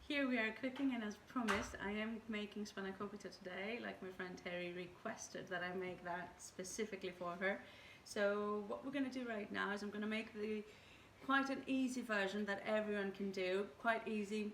Here we are cooking, and as promised, I am making spanakopita today, like my friend Terry requested that I make that specifically for her. So what we're going to do right now is I'm going to make quite an easy version that everyone can do, quite easy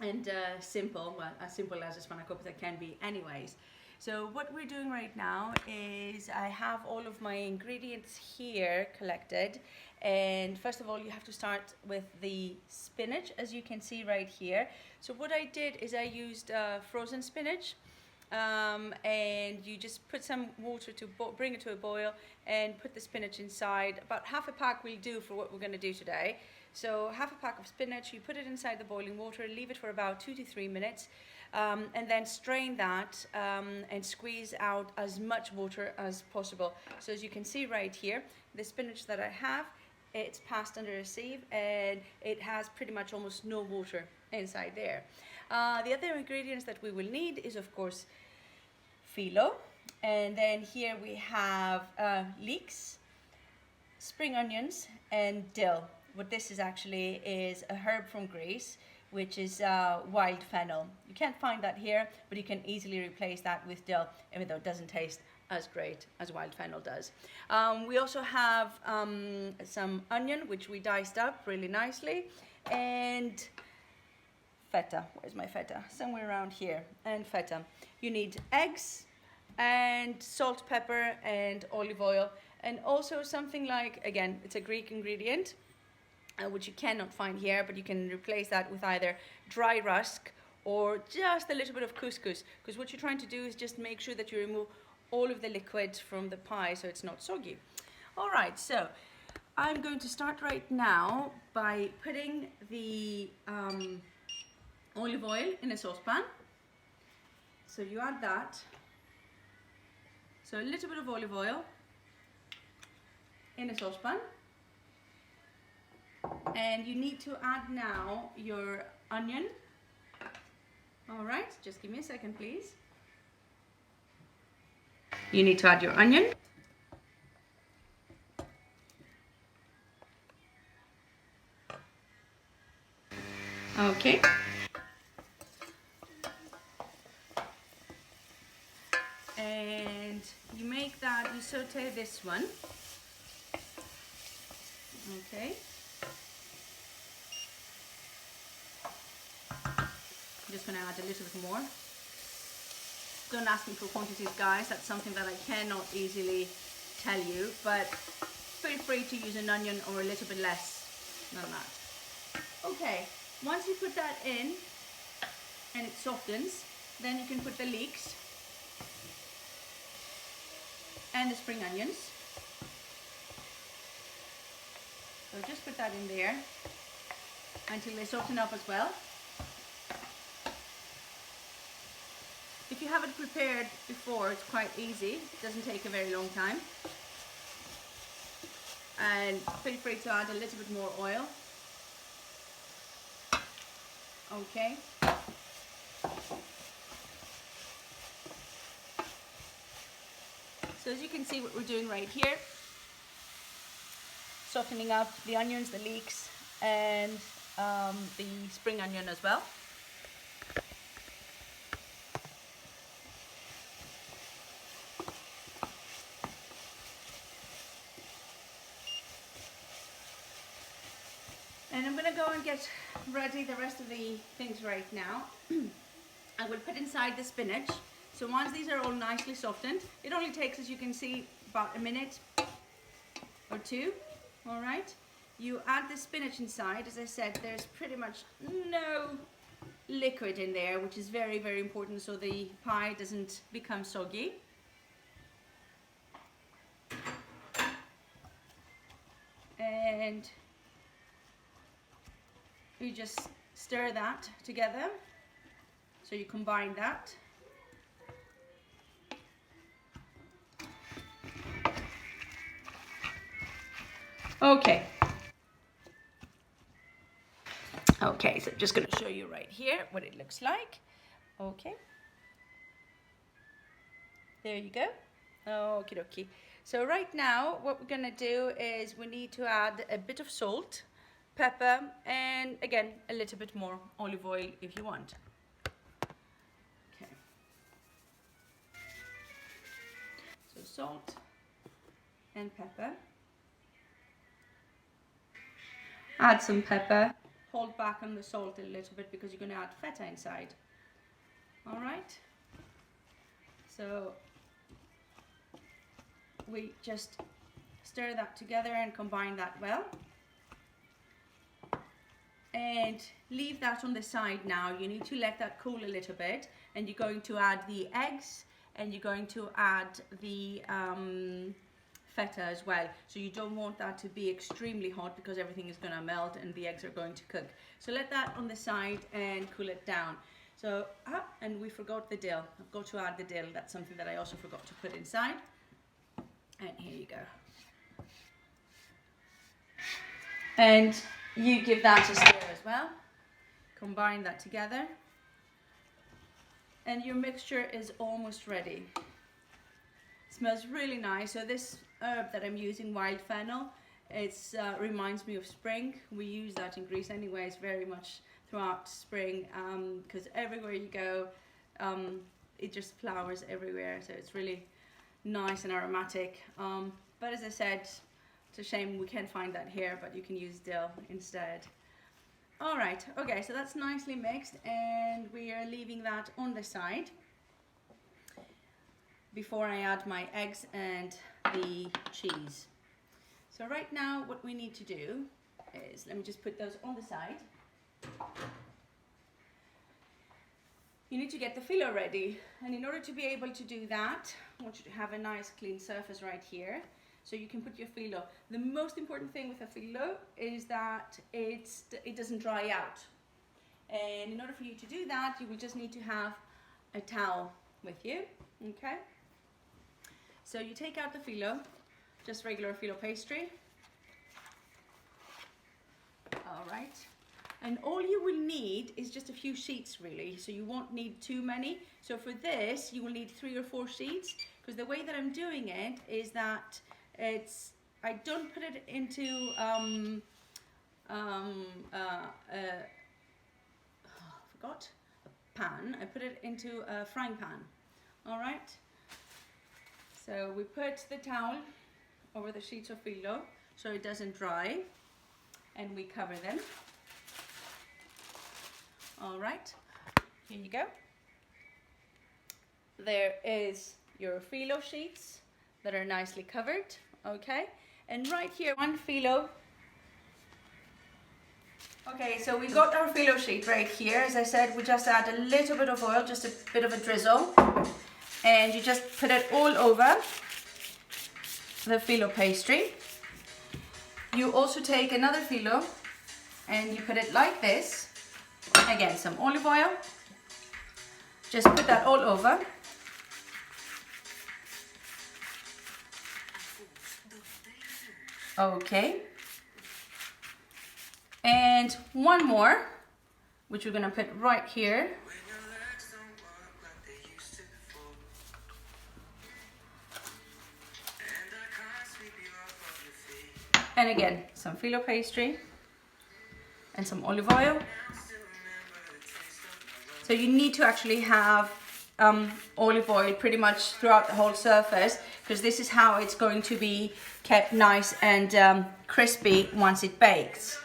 and simple, well, as simple as a spanakopita can be anyways. So what we're doing right now is I have all of my ingredients here collected, and first of all you have to start with the spinach, as you can see right here. So what I did is I used frozen spinach, and you just put some water to bring it to a boil and put the spinach inside. About half a pack will do for what we're going to do today. So half a pack of spinach, you put it inside the boiling water, leave it for about 2 to 3 minutes, and then strain that and squeeze out as much water as possible. So as you can see right here, the spinach that I have, it's passed under a sieve and it has pretty much almost no water inside there. The other ingredients that we will need is of course phyllo, and then here we have leeks, spring onions and dill. What this is actually is a herb from Greece, which is wild fennel. You can't find that here, but you can easily replace that with dill, even though it doesn't taste as great as wild fennel does. We also have some onion, which we diced up really nicely, and feta. Where's my feta? Somewhere around here. And feta. You need eggs and salt, pepper and olive oil, and also something like, again, it's a Greek ingredient, which you cannot find here, but you can replace that with either dry rusk or just a little bit of couscous, because what you're trying to do is just make sure that you remove all of the liquid from the pie so it's not soggy. All right, so I'm going to start right now by putting the olive oil in a saucepan. So you add that. So a little bit of olive oil in a saucepan. And you need to add now your onion. All right, just give me a second, please. You need to add your onion. Okay. And you make that, you saute this one. Okay. I'm just going to add a little bit more. Don't ask me for quantities, guys. That's something that I cannot easily tell you, but feel free to use an onion or a little bit less than that. Okay, once you put that in and it softens, then you can put the leeks and the spring onions. So just put that in there until they soften up as well. If you have it prepared before, it's quite easy. It doesn't take a very long time. And feel free to add a little bit more oil. Okay. So as you can see, what we're doing right here, softening up the onions, the leeks, and the spring onion as well. And I'm going to go and get ready the rest of the things right now. I will put inside the spinach. So once these are all nicely softened, it only takes, as you can see, about a minute or two. All right. You add the spinach inside. As I said, there's pretty much no liquid in there, which is very, very important so the pie doesn't become soggy. And you just stir that together. So you combine that. Okay. Okay, so I'm just going to show you right here what it looks like. Okay. There you go. Okie dokie. So right now what we're going to do is we need to add a bit of salt pepper, and again a little bit more olive oil if you want. Okay. So salt and pepper. Add some pepper. Hold back on the salt a little bit because you're going to add feta inside. All right. So we just stir that together and combine that well. And leave that on the side now. You need to let that cool a little bit, and you're going to add the eggs, and you're going to add the feta as well. So you don't want that to be extremely hot because everything is going to melt and the eggs are going to cook. So let that on the side and cool it down. So, and we forgot the dill. I've got to add the dill. That's something that I also forgot to put inside. And here you go. And you give that a stir as well. Combine that together. And your mixture is almost ready. It smells really nice. So this herb that I'm using, wild fennel, it reminds me of spring. We use that in Greece anyways, very much throughout spring, because everywhere you go, it just flowers everywhere. So it's really nice and aromatic. But as I said, it's a shame we can't find that here, but you can use dill instead. All right, okay, so that's nicely mixed, and we are leaving that on the side before I add my eggs and the cheese. So right now what we need to do is, let me just put those on the side. You need to get the filo ready, and in order to be able to do that, I want you to have a nice clean surface right here so you can put your filo. The most important thing with a filo is that it doesn't dry out, and in order for you to do that, you will just need to have a towel with you. Okay, so you take out the filo, just regular filo pastry. All right. And all you will need is just a few sheets really, so you won't need too many. So for this, you will need 3 or 4 sheets, because the way that I'm doing it is that I don't put it into forgot a pan. I put it into a frying pan. All right. So we put the towel over the sheets of filo so it doesn't dry, and we cover them. All right, here you go. There is your filo sheets that are nicely covered, okay? And right here, 1 filo. Okay, so we got our filo sheet right here. As I said, we just add a little bit of oil, just a bit of a drizzle. And you just put it all over the filo pastry. You also take another filo and you put it like this. Again, some olive oil. Just put that all over. Okay. And one more, which we're going to put right here. And again, some filo pastry and some olive oil. So you need to actually have olive oil pretty much throughout the whole surface, because this is how it's going to be kept nice and crispy once it bakes.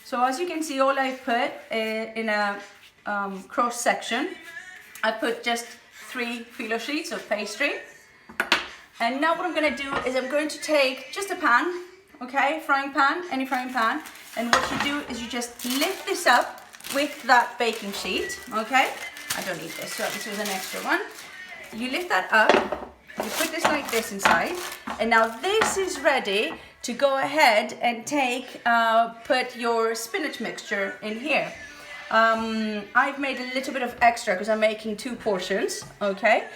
So as you can see, all I put in a cross section, I put just 3 filo sheets of pastry. And now what I'm going to do is I'm going to take just a pan, okay, frying pan, any frying pan, and what you do is you just lift this up with that baking sheet, okay? I don't need this, so this was an extra one. You lift that up, you put this like this inside, and now this is ready to go ahead and put your spinach mixture in here. I've made a little bit of extra because I'm making 2 portions, okay?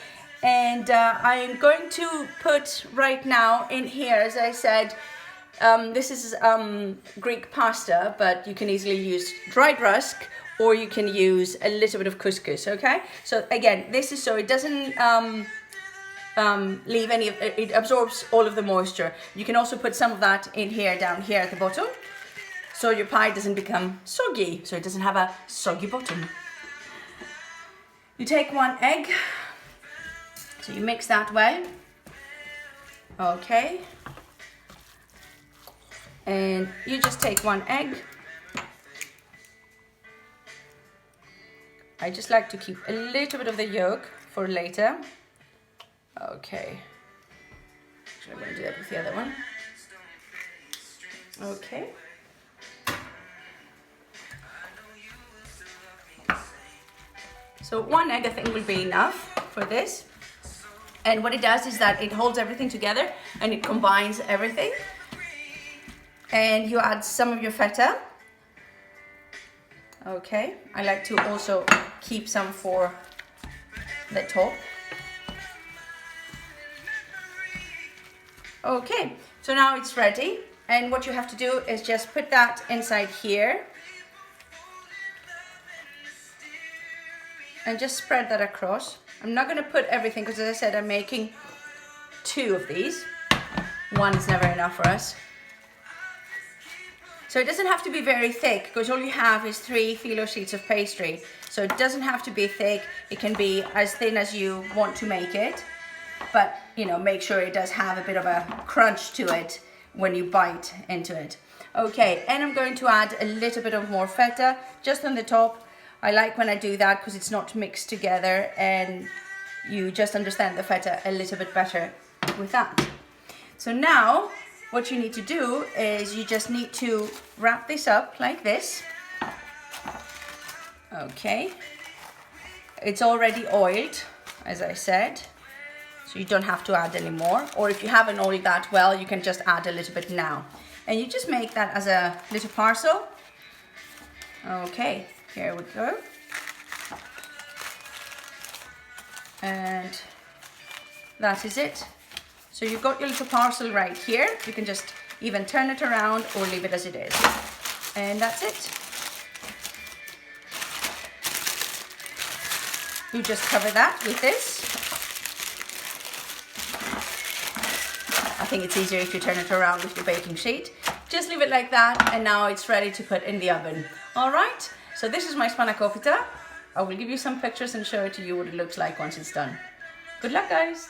And I'm going to put right now in here, as I said, this is Greek pasta, but you can easily use dried rusk, or you can use a little bit of couscous, okay? So again, this is so it doesn't leave any of it, absorbs all of the moisture. You can also put some of that in here, down here at the bottom, so your pie doesn't become soggy, so it doesn't have a soggy bottom. You take 1 egg, so you mix that well. Okay. And you just take 1 egg. I just like to keep a little bit of the yolk for later. Okay. Actually, I'm going to do that with the other one. Okay. So 1 egg I think will be enough for this. And what it does is that it holds everything together and it combines everything. And you add some of your feta. Okay, I like to also keep some for the top. Okay, so now it's ready. And what you have to do is just put that inside here. And just spread that across. I'm not going to put everything because, as I said, I'm making 2 of these. 1 is never enough for us. So it doesn't have to be very thick because all you have is 3 phyllo sheets of pastry. So it doesn't have to be thick. It can be as thin as you want to make it. But, you know, make sure it does have a bit of a crunch to it when you bite into it. Okay, and I'm going to add a little bit of more feta just on the top. I like when I do that because it's not mixed together and you just understand the feta a little bit better with that. So now what you need to do is you just need to wrap this up like this. Okay. It's already oiled, as I said, so you don't have to add any more. Or if you haven't oiled that well, you can just add a little bit now. And you just make that as a little parcel. Okay. Here we go. And that is it. So you've got your little parcel right here. You can just even turn it around or leave it as it is. And that's it. You just cover that with this. I think it's easier if you turn it around with your baking sheet. Just leave it like that and now it's ready to put in the oven. All right. So this is my spanakopita. I will give you some pictures and show it to you what it looks like once it's done. Good luck, guys!